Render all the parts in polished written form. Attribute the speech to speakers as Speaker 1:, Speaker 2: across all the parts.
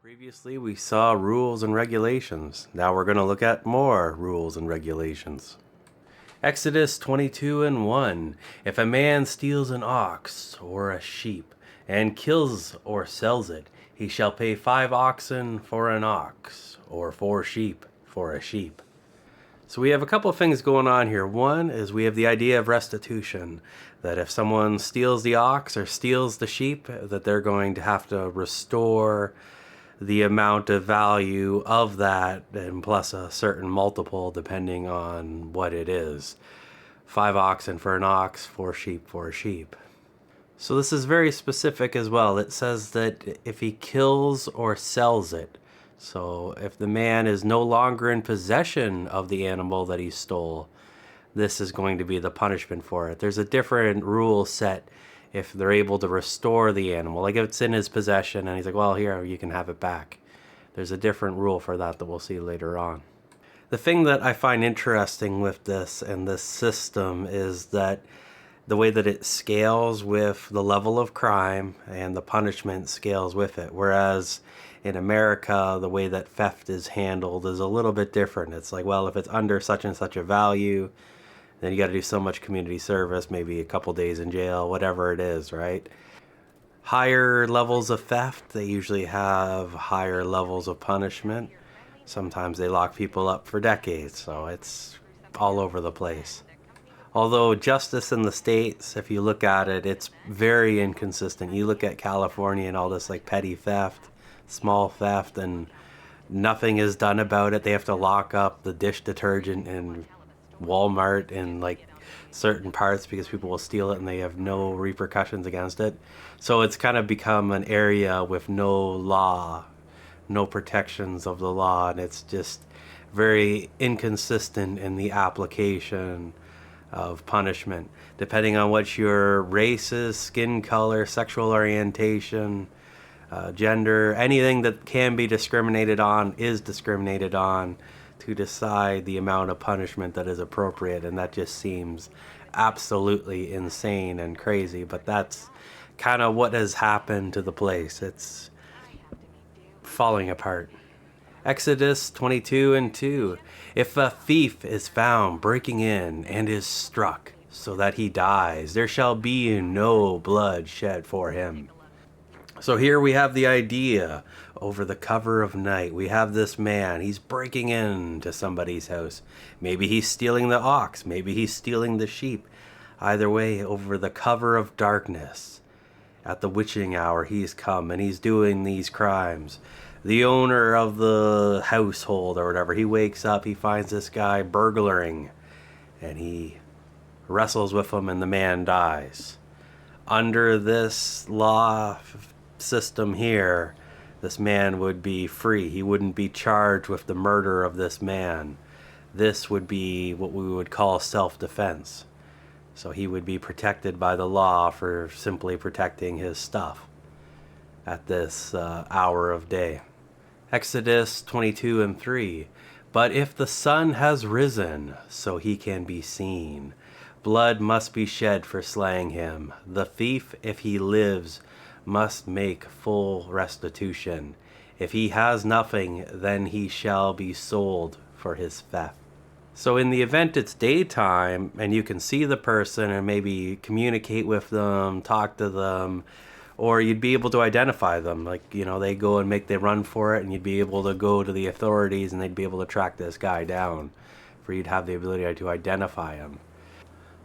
Speaker 1: Previously, we saw rules and regulations. Now we're going to look at more rules and regulations. Exodus 22 and 1. If a man steals an ox or a sheep and kills or sells it, he shall pay 5 oxen for an ox, or 4 sheep for a sheep. So we have a couple of things going on here. One is we have the idea of restitution, that if someone steals the ox or steals the sheep, that they're going to have to restore the amount of value of that, and plus a certain multiple depending on what it is. 5 oxen for an ox, 4 sheep for a sheep. So this is very specific as well. It says that if he kills or sells it, so if the man is no longer in possession of the animal that he stole, this is going to be the punishment for it. There's a different rule set if they're able to restore the animal. Like if it's in his possession and he's like, well, here, you can have it back. There's a different rule for that we'll see later on. The thing that I find interesting with this and this system is that the way that it scales with the level of crime and the punishment scales with it. Whereas in America, the way that theft is handled is a little bit different. It's like, well, if it's under such and such a value, then you got to do so much community service, maybe a couple days in jail, whatever it is, right? Higher levels of theft, they usually have higher levels of punishment. Sometimes they lock people up for decades, so it's all over the place. Although justice in the States, if you look at it, it's very inconsistent. You look at California and all this like petty theft, small theft, and nothing is done about it. They have to lock up the dish detergent in Walmart in like certain parts because people will steal it and they have no repercussions against it. So it's kind of become an area with no law, no protections of the law, and it's just very inconsistent in the application of punishment depending on what your race is, skin color, sexual orientation, gender. Anything that can be discriminated on is discriminated on to decide the amount of punishment that is appropriate, and that just seems absolutely insane and crazy. But that's kind of what has happened to the place. It's falling apart. Exodus 22 and 2. If a thief is found breaking in and is struck so that he dies, there shall be no blood shed for him. So here we have the idea, over the cover of night, we have this man, he's breaking into somebody's house. Maybe he's stealing the ox, maybe he's stealing the sheep. Either way, over the cover of darkness, at the witching hour, he's come and he's doing these crimes. The owner of the household or whatever, he wakes up, he finds this guy burglaring, and he wrestles with him and the man dies. Under this law system here, this man would be free. He wouldn't be charged with the murder of this man. This would be what we would call self-defense. So he would be protected by the law for simply protecting his stuff at this hour of day. Exodus 22 and 3. But if the sun has risen, so he can be seen, blood must be shed for slaying him. The thief, if he lives, must make full restitution. If he has nothing, then he shall be sold for his theft. So in the event it's daytime and you can see the person and maybe communicate with them, talk to them, or you'd be able to identify them. Like, you know, they go and make the run for it and you'd be able to go to the authorities and they'd be able to track this guy down for you to have the ability to identify him.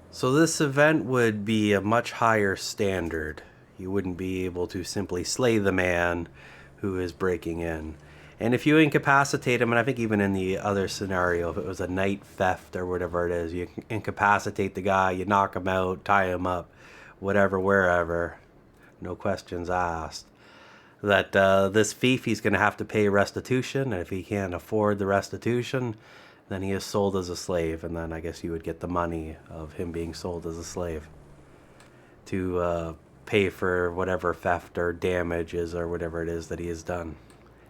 Speaker 1: So this event would be a much higher standard. You wouldn't be able to simply slay the man who is breaking in. And if you incapacitate him, and I think even in the other scenario, if it was a night theft or whatever it is, you incapacitate the guy, you knock him out, tie him up, whatever, wherever, no questions asked. That this thief, he's going to have to pay restitution, and if he can't afford the restitution, then he is sold as a slave, and then I guess you would get the money of him being sold as a slave to pay for whatever theft or damages or whatever it is that he has done.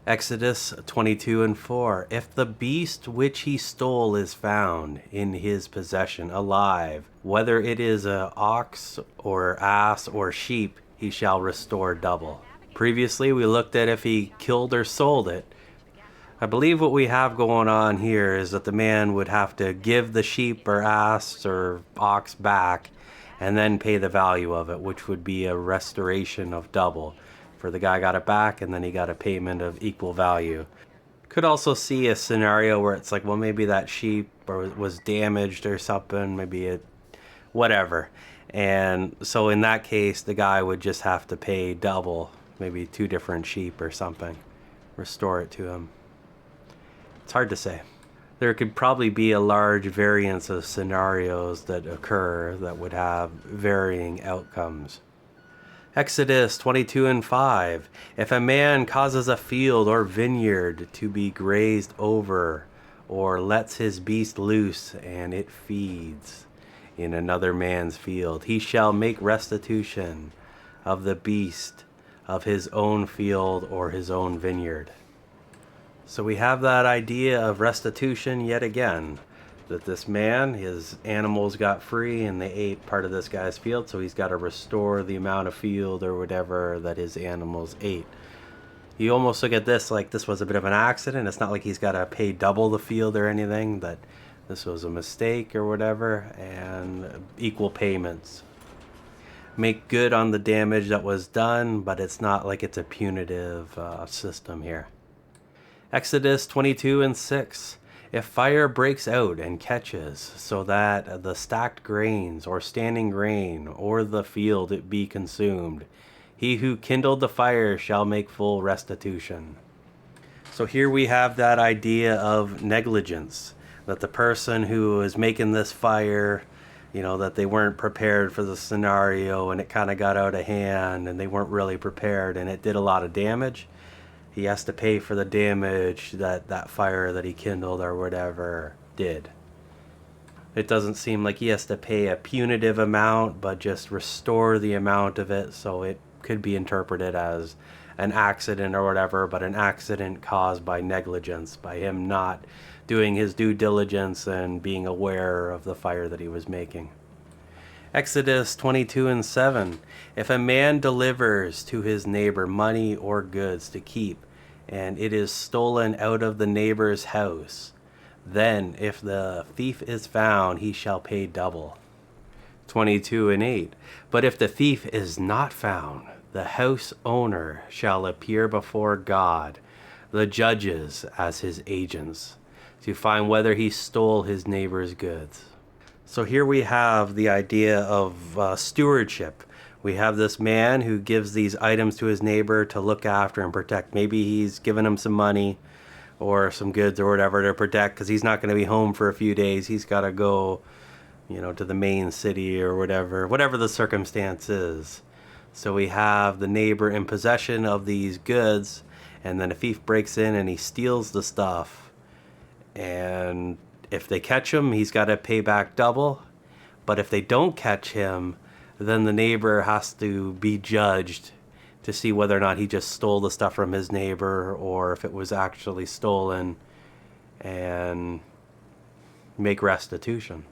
Speaker 1: Exodus 22 and 4. If the beast which he stole is found in his possession alive, whether it is an ox or ass or sheep, he shall restore double. Previously, we looked at if he killed or sold it. I believe what we have going on here is that the man would have to give the sheep or ass or ox back and then pay the value of it, which would be a restoration of double. For the guy got it back and then he got a payment of equal value. Could also see a scenario where it's like, well, maybe that sheep was damaged or something, maybe it, whatever. And so in that case, the guy would just have to pay double, maybe 2 different sheep or something, restore it to him. It's hard to say. There could probably be a large variance of scenarios that occur that would have varying outcomes. Exodus 22:5. If a man causes a field or vineyard to be grazed over, or lets his beast loose and it feeds in another man's field, he shall make restitution of the beast of his own field or his own vineyard. So we have that idea of restitution yet again, that this man, his animals got free and they ate part of this guy's field, so he's got to restore the amount of field or whatever that his animals ate. You almost look at this like this was a bit of an accident. It's not like he's got to pay double the field or anything, that this was a mistake or whatever, and equal payments. Make good on the damage that was done, but it's not like it's a punitive system here. Exodus 22:6. If fire breaks out and catches, so that the stacked grains or standing grain or the field it be consumed, he who kindled the fire shall make full restitution. So here we have that idea of negligence, that the person who is making this fire, that they weren't prepared for the scenario and it kind of got out of hand and they weren't really prepared and it did a lot of damage. He has to pay for the damage that fire that he kindled or whatever did. It doesn't seem like he has to pay a punitive amount, but just restore the amount of it, so it could be interpreted as an accident or whatever, but an accident caused by negligence, by him not doing his due diligence and being aware of the fire that he was making. Exodus 22:7. If a man delivers to his neighbor money or goods to keep, and it is stolen out of the neighbor's house, then if the thief is found, he shall pay double. 22:8. But if the thief is not found, the house owner shall appear before God, the judges as his agents, to find whether he stole his neighbor's goods. So here we have the idea of stewardship. We have this man who gives these items to his neighbor to look after and protect. Maybe he's given him some money or some goods or whatever to protect because he's not going to be home for a few days. He's got to go, to the main city or whatever the circumstance is. So we have the neighbor in possession of these goods, and then a thief breaks in and he steals the stuff. And if they catch him, he's got to pay back double. But if they don't catch him, then the neighbor has to be judged to see whether or not he just stole the stuff from his neighbor or if it was actually stolen, and make restitution.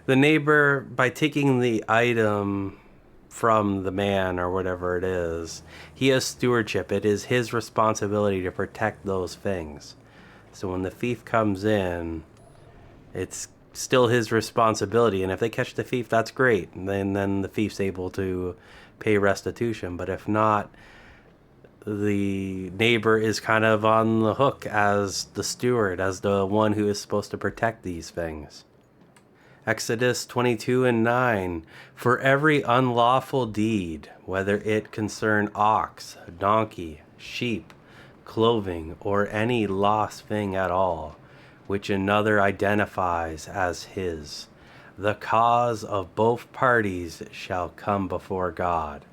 Speaker 1: The neighbor, by taking the item from the man or whatever it is, he has stewardship. It is his responsibility to protect those things. So when the thief comes in, it's still his responsibility, and if they catch the thief, that's great, and then the thief's able to pay restitution. But if not, the neighbor is kind of on the hook as the steward, as the one who is supposed to protect these things. Exodus 22:9. For every unlawful deed, whether it concern ox, donkey, sheep, clothing, or any lost thing at all, which another identifies as his, the cause of both parties shall come before God,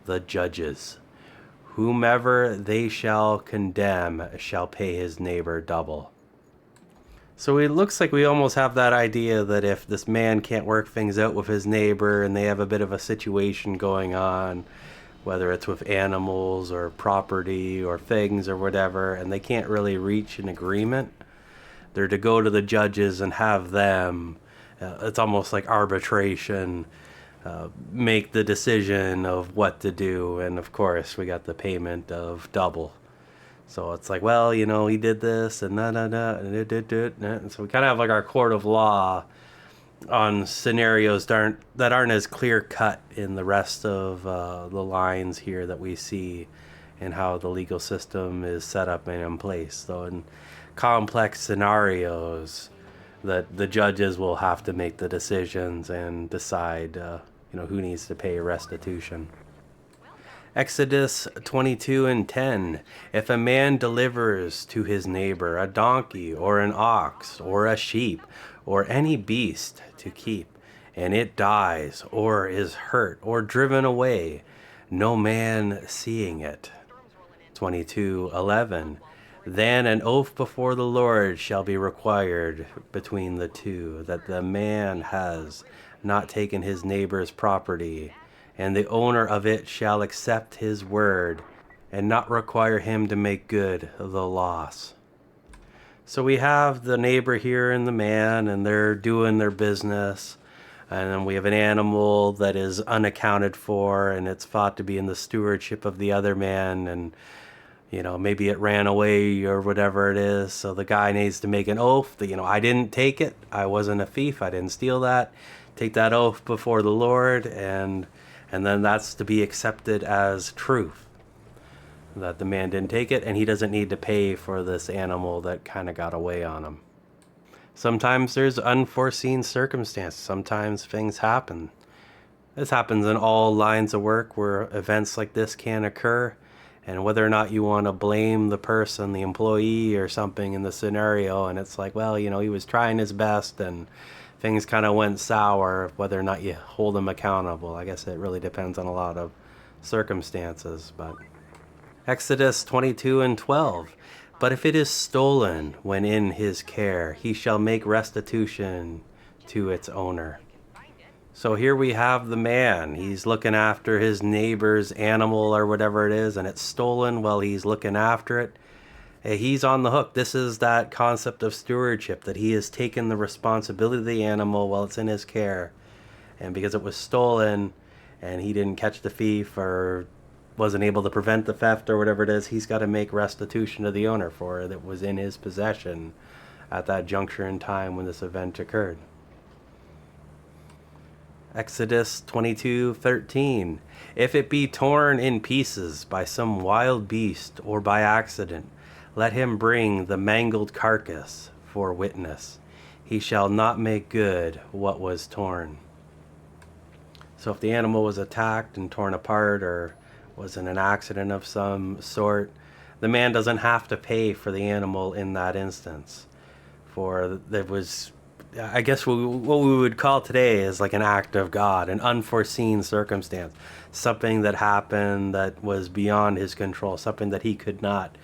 Speaker 1: the judges. Whomever they shall condemn shall pay his neighbor double. So it looks like we almost have that idea that if this man can't work things out with his neighbor and they have a bit of a situation going on, whether it's with animals or property or things or whatever, and they can't really reach an agreement, they're to go to the judges and have them, it's almost like arbitration, make the decision of what to do. And of course, we got the payment of double. So it's like, well, he did this and and so we kind of have like our court of law on scenarios that aren't as clear cut in the rest of the lines here that we see and how the legal system is set up and in place. So in complex scenarios, that the judges will have to make the decisions and decide, who needs to pay restitution. Exodus 22:10. If a man delivers to his neighbor a donkey or an ox or a sheep or any beast to keep, and it dies or is hurt or driven away, no man seeing it. 22:11. Then an oath before the Lord shall be required between the two, that the man has not taken his neighbor's property, and the owner of it shall accept his word and not require him to make good the loss. So we have the neighbor here and the man, and they're doing their business. And then we have an animal that is unaccounted for, and it's thought to be in the stewardship of the other man, and maybe it ran away or whatever it is. So the guy needs to make an oath that, I didn't take it. I wasn't a thief. I didn't steal that. Take that oath before the Lord, and then that's to be accepted as truth, that the man didn't take it, and he doesn't need to pay for this animal that kind of got away on him. Sometimes there's unforeseen circumstances. Sometimes things happen. This happens in all lines of work where events like this can occur. And whether or not you want to blame the person, the employee or something in the scenario, and it's like, well, he was trying his best and things kind of went sour, whether or not you hold him accountable. I guess it really depends on a lot of circumstances. But Exodus 22:12. But if it is stolen when in his care, he shall make restitution to its owner. So here we have the man. He's looking after his neighbor's animal or whatever it is, and it's stolen while he's looking after it. He's on the hook. This is that concept of stewardship, that he has taken the responsibility of the animal while it's in his care. And because it was stolen and he didn't catch the thief or wasn't able to prevent the theft or whatever it is, he's got to make restitution to the owner for it that was in his possession at that juncture in time when this event occurred. Exodus 22:13. If it be torn in pieces by some wild beast or by accident, let him bring the mangled carcass for witness. He shall not make good what was torn. So if the animal was attacked and torn apart or was in an accident of some sort, the man doesn't have to pay for the animal in that instance. For there was, I guess what we would call today is like an act of God, an unforeseen circumstance, something that happened that was beyond his control, something that he could not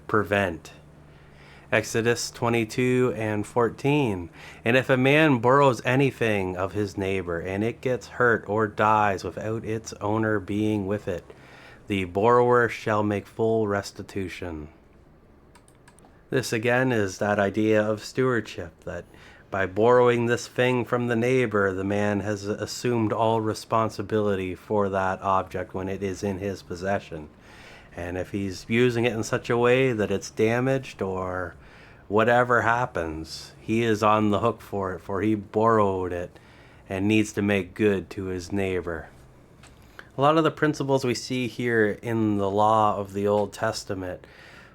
Speaker 1: prevent. Exodus 22:14. And if a man borrows anything of his neighbor and it gets hurt or dies without its owner being with it, the borrower shall make full restitution. This again is that idea of stewardship, that by borrowing this thing from the neighbor, the man has assumed all responsibility for that object when it is in his possession. And if he's using it in such a way that it's damaged or whatever happens, he is on the hook for it, for he borrowed it and needs to make good to his neighbor. A lot of the principles we see here in the law of the Old Testament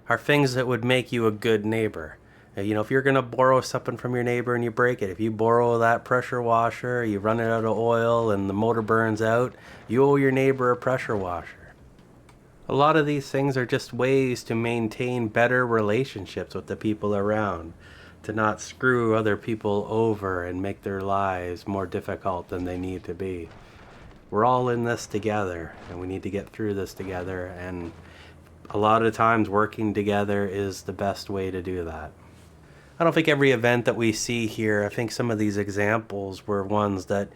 Speaker 1: are things that would make you a good neighbor. If you're going to borrow something from your neighbor and you break it, if you borrow that pressure washer, you run it out of oil and the motor burns out, you owe your neighbor a pressure washer. A lot of these things are just ways to maintain better relationships with the people around, to not screw other people over and make their lives more difficult than they need to be. We're all in this together, and we need to get through this together, and a lot of times working together is the best way to do that. I don't think every event that we see here, I think some of these examples were ones that,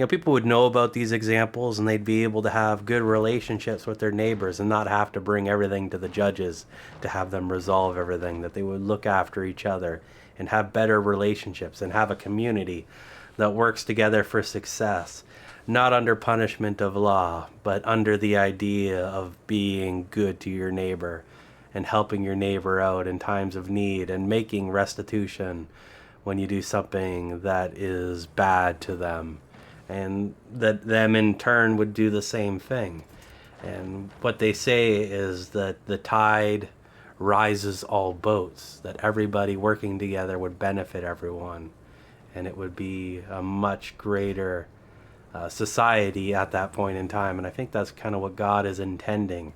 Speaker 1: people would know about these examples and they'd be able to have good relationships with their neighbors and not have to bring everything to the judges to have them resolve everything, that they would look after each other and have better relationships and have a community that works together for success. not under punishment of law, but under the idea of being good to your neighbor and helping your neighbor out in times of need and making restitution when you do something that is bad to them, and that them in turn would do the same thing. And what they say is that the tide rises all boats, that everybody working together would benefit everyone, and it would be a much greater society at that point in time. And I think that's kind of what God is intending,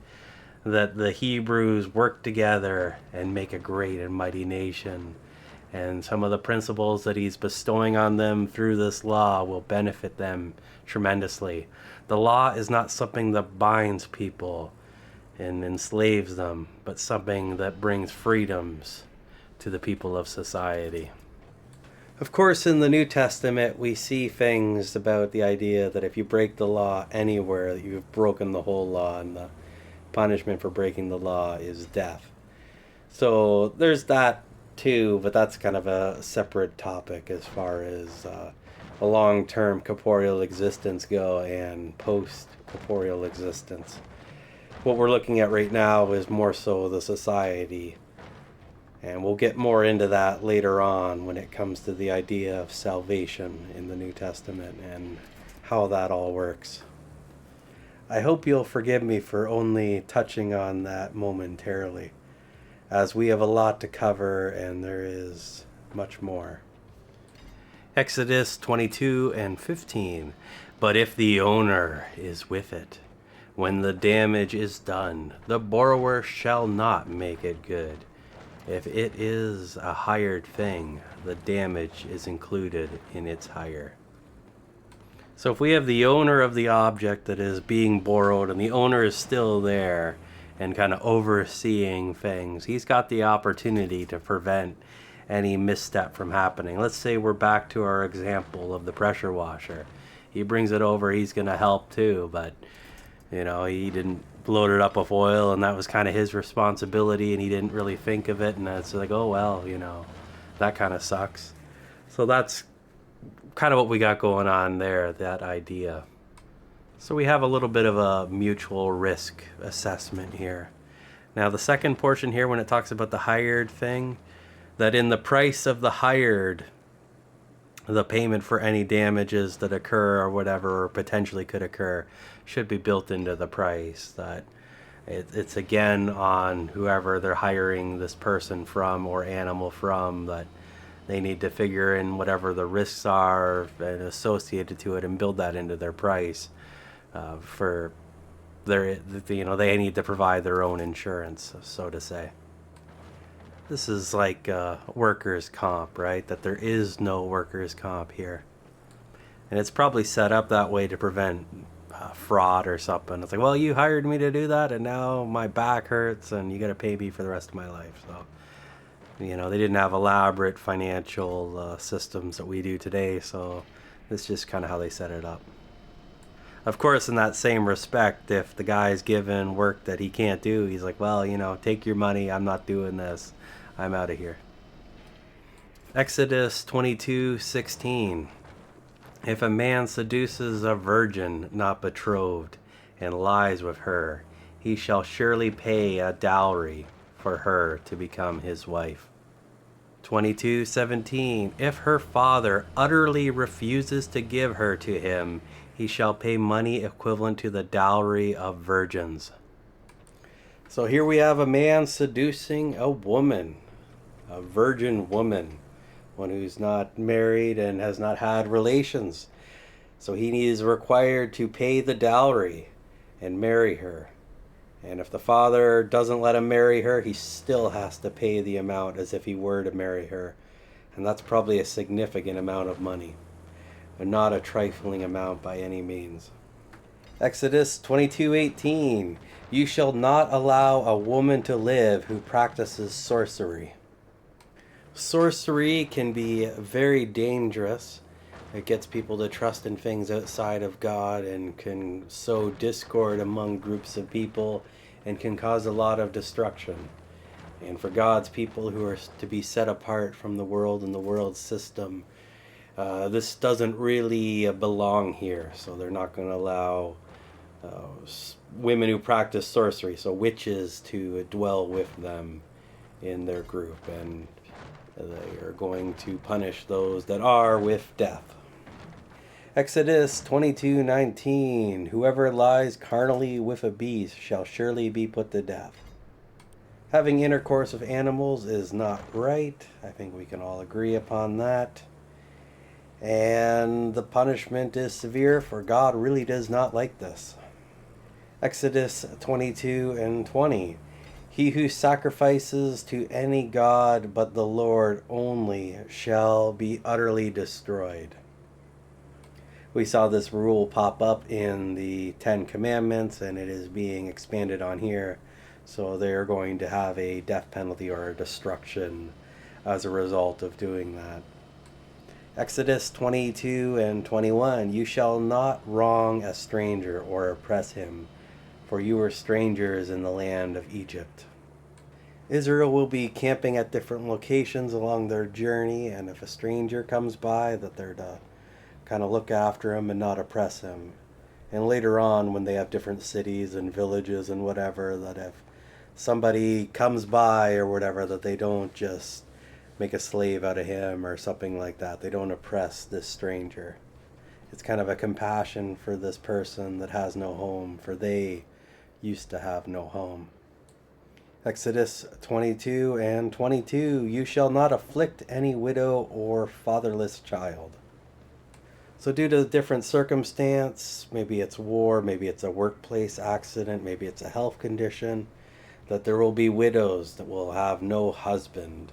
Speaker 1: that the Hebrews work together and make a great and mighty nation. And some of the principles that he's bestowing on them through this law will benefit them tremendously. The law is not something that binds people and enslaves them, but something that brings freedoms to the people of society. Of course, in the New Testament, we see things about the idea that if you break the law anywhere, that you've broken the whole law, and the punishment for breaking the law is death. So there's that too, but that's kind of a separate topic as far as a long-term corporeal existence go and post-corporeal existence. What we're looking at right now is more so the society, and we'll get more into that later on when it comes to the idea of salvation in the New Testament and how that all works. I hope you'll forgive me for only touching on that momentarily, as we have a lot to cover and there is much more. Exodus 22 and 15. But if the owner is with it, when the damage is done, the borrower shall not make it good. If it is a hired thing, the damage is included in its hire. So if we have the owner of the object that is being borrowed and the owner is still there and kind of overseeing things, he's got the opportunity to prevent any misstep from happening. Let's say we're back to our example of the pressure washer. He brings it over, he's going to help too, but he didn't load it up with oil, and that was kind of his responsibility, and he didn't really think of it, and it's like, oh well, that kind of sucks. So that's kind of what we got going on there, that idea. So we have a little bit of a mutual risk assessment here. Now the second portion here, when it talks about the hired thing, that in the price of the hired, the payment for any damages that occur or whatever or potentially could occur should be built into the price. That it's again on whoever they're hiring this person from or animal from, that they need to figure in whatever the risks are and associated to it and build that into their price. For their, they need to provide their own insurance, so to say. This is like workers' comp, right? That there is no workers' comp here. And it's probably set up that way to prevent fraud or something. It's like, well, you hired me to do that, and now my back hurts, and you got to pay me for the rest of my life. So, they didn't have elaborate financial systems that we do today, so this is just kind of how they set it up. Of course, in that same respect, if the guy's given work that he can't do, he's like, well, take your money, I'm not doing this. I'm out of here. Exodus 22:16. If a man seduces a virgin not betrothed and lies with her, he shall surely pay a dowry for her to become his wife. 22:17. If her father utterly refuses to give her to him, he shall pay money equivalent to the dowry of virgins. So here we have a man seducing a woman, a virgin woman, one who's not married and has not had relations. So he is required to pay the dowry and marry her. And if the father doesn't let him marry her, he still has to pay the amount as if he were to marry her. And that's probably a significant amount of money, but not a trifling amount by any means. Exodus 22:18. You shall not allow a woman to live who practices sorcery. Sorcery can be very dangerous. It gets people to trust in things outside of God and can sow discord among groups of people and can cause a lot of destruction. And for God's people who are to be set apart from the world and the world system, This doesn't really belong here, so they're not going to allow women who practice sorcery, so witches, to dwell with them in their group, and they are going to punish those that are with death. Exodus 22:19. Whoever lies carnally with a beast shall surely be put to death. Having intercourse with animals is not right. I think we can all agree upon that. And the punishment is severe, for God really does not like this. Exodus 22:20. He who sacrifices to any god but the Lord only shall be utterly destroyed. We saw this rule pop up in the Ten Commandments, and it is being expanded on here. So they're going to have a death penalty or destruction as a result of doing that. Exodus 22:21. You shall not wrong a stranger or oppress him, for you were strangers in the land of Egypt. Israel will be camping at different locations along their journey, and if a stranger comes by, that they're to kind of look after him and not oppress him. And later on, when they have different cities and villages and whatever, that if somebody comes by or whatever, that they don't just make a slave out of him or something like that. They don't oppress this stranger. It's kind of a compassion for this person that has no home, for they used to have no home. Exodus 22:22. You shall not afflict any widow or fatherless child. So due to different circumstance, maybe it's war, maybe it's a workplace accident, maybe it's a health condition, that there will be widows that will have no husband.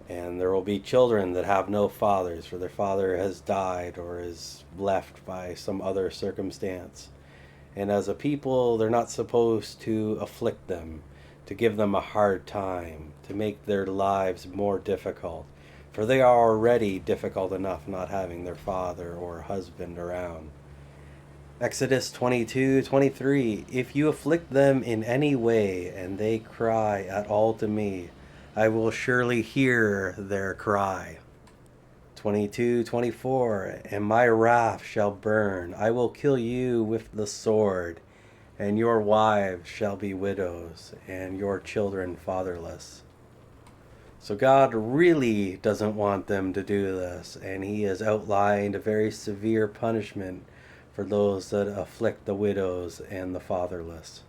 Speaker 1: And there will be children that have no fathers, for their father has died or is left by some other circumstance. And as a people, they're not supposed to afflict them, to give them a hard time, to make their lives more difficult. For they are already difficult enough not having their father or husband around. Exodus 22:23. If you afflict them in any way, and they cry at all to me, I will surely hear their cry. 22:24. And my wrath shall burn. I will kill you with the sword, and your wives shall be widows, and your children fatherless. So God really doesn't want them to do this, and he has outlined a very severe punishment for those that afflict the widows and the fatherless.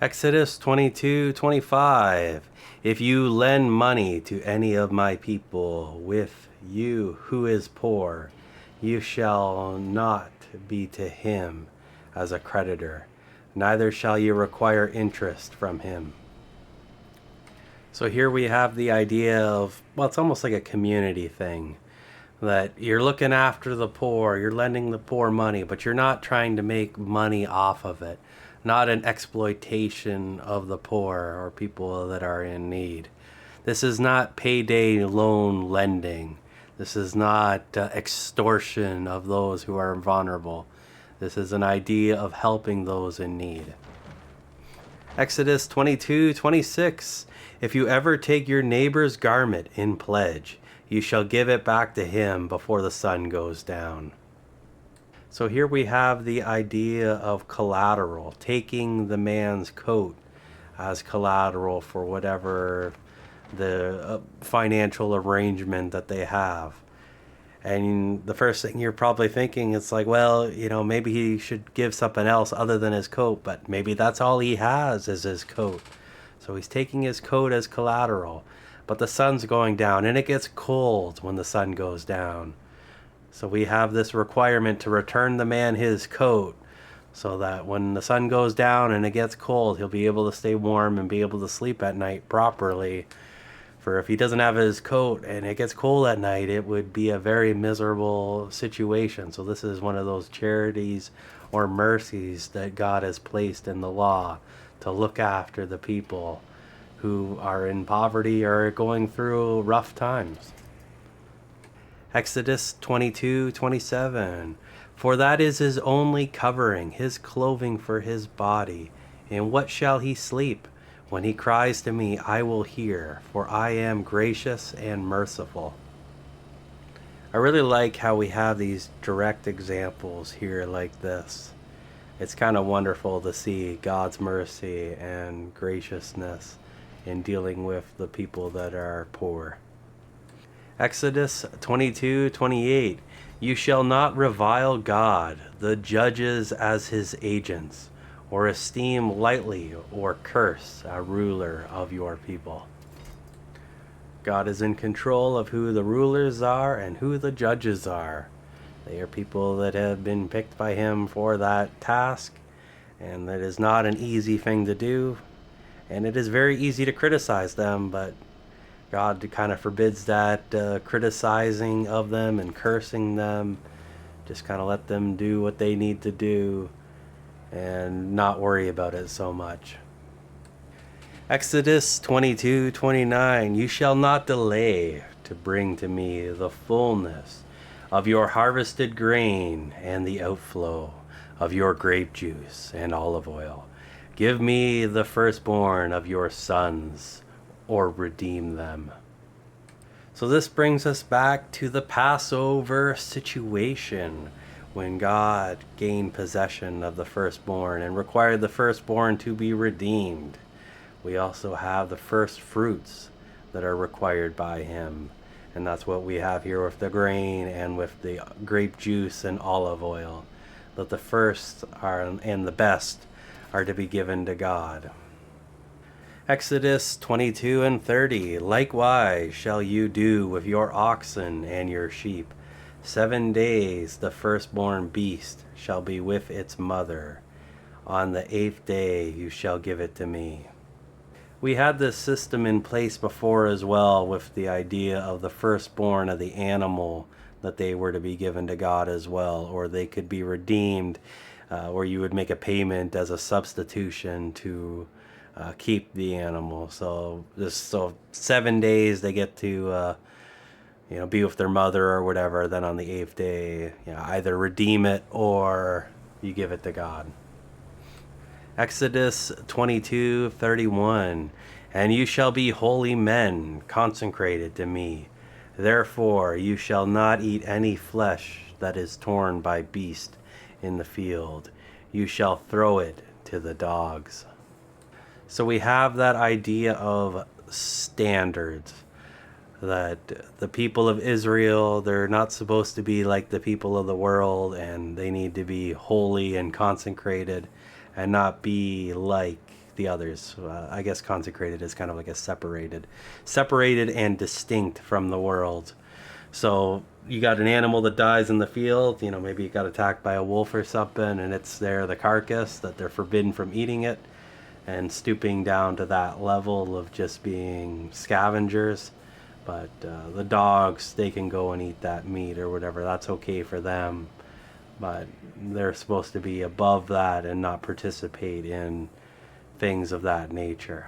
Speaker 1: Exodus 22:25. If you lend money to any of my people with you who is poor, you shall not be to him as a creditor, neither shall you require interest from him. So here we have the idea of, well, it's almost like a community thing, that you're looking after the poor, you're lending the poor money, but you're not trying to make money off of it. Not an exploitation of the poor or people that are in need. This is not payday loan lending. This is not extortion of those who are vulnerable. This is an idea of helping those in need. Exodus 22:26. If you ever take your neighbor's garment in pledge, you shall give it back to him before the sun goes down. So here we have the idea of collateral, taking the man's coat as collateral for whatever the financial arrangement that they have. And the first thing you're probably thinking is like, well, maybe he should give something else other than his coat, but maybe that's all he has is his coat. So he's taking his coat as collateral, but the sun's going down, and it gets cold when the sun goes down. So we have this requirement to return the man his coat, so that when the sun goes down and it gets cold, he'll be able to stay warm and be able to sleep at night properly. For if he doesn't have his coat and it gets cold at night, it would be a very miserable situation. So this is one of those charities or mercies that God has placed in the law to look after the people who are in poverty or going through rough times. Exodus 22:27. For that is his only covering, his clothing for his body. In what shall he sleep? When he cries to me, I will hear, for I am gracious and merciful. I really like how we have these direct examples here like this. It's kind of wonderful to see God's mercy and graciousness in dealing with the people that are poor. Exodus 22:28. You shall not revile God, the judges as his agents, or esteem lightly or curse a ruler of your people. God is in control of who the rulers are and who the judges are. They are people that have been picked by him for that task, and that is not an easy thing to do. And it is very easy to criticize them, but God kind of forbids that criticizing of them and cursing them. Just kind of let them do what they need to do and not worry about it so much. Exodus 22:29. You shall not delay to bring to me the fullness of your harvested grain and the outflow of your grape juice and olive oil. Give me the firstborn of your sons, or redeem them. So this brings us back to the Passover situation, when God gained possession of the firstborn and required the firstborn to be redeemed. We also have the first fruits that are required by him. And that's what we have here with the grain and with the grape juice and olive oil. That the first are and the best are to be given to God. Exodus 22:30. Likewise shall you do with your oxen and your sheep. 7 days the firstborn beast shall be with its mother. On the 8th day you shall give it to me. We had this system in place before as well, with the idea of the firstborn of the animal, that they were to be given to God as well, or they could be redeemed, where you would make a payment as a substitution to keep the animal. So 7 days they get to be with their mother or whatever. Then on the 8th day, either redeem it or you give it to God. Exodus 22:31. And you shall be holy men, consecrated to me. Therefore you shall not eat any flesh that is torn by beast in the field. You shall throw it to the dogs. So we have that idea of standards, that the people of Israel, they're not supposed to be like the people of the world, and they need to be holy and consecrated and not be like the others. I guess consecrated is kind of like a separated and distinct from the world. So you got an animal that dies in the field, maybe it got attacked by a wolf or something, and it's there, the carcass, that they're forbidden from eating it and stooping down to that level of just being scavengers. But the dogs, they can go and eat that meat or whatever. That's okay for them. But they're supposed to be above that and not participate in things of that nature.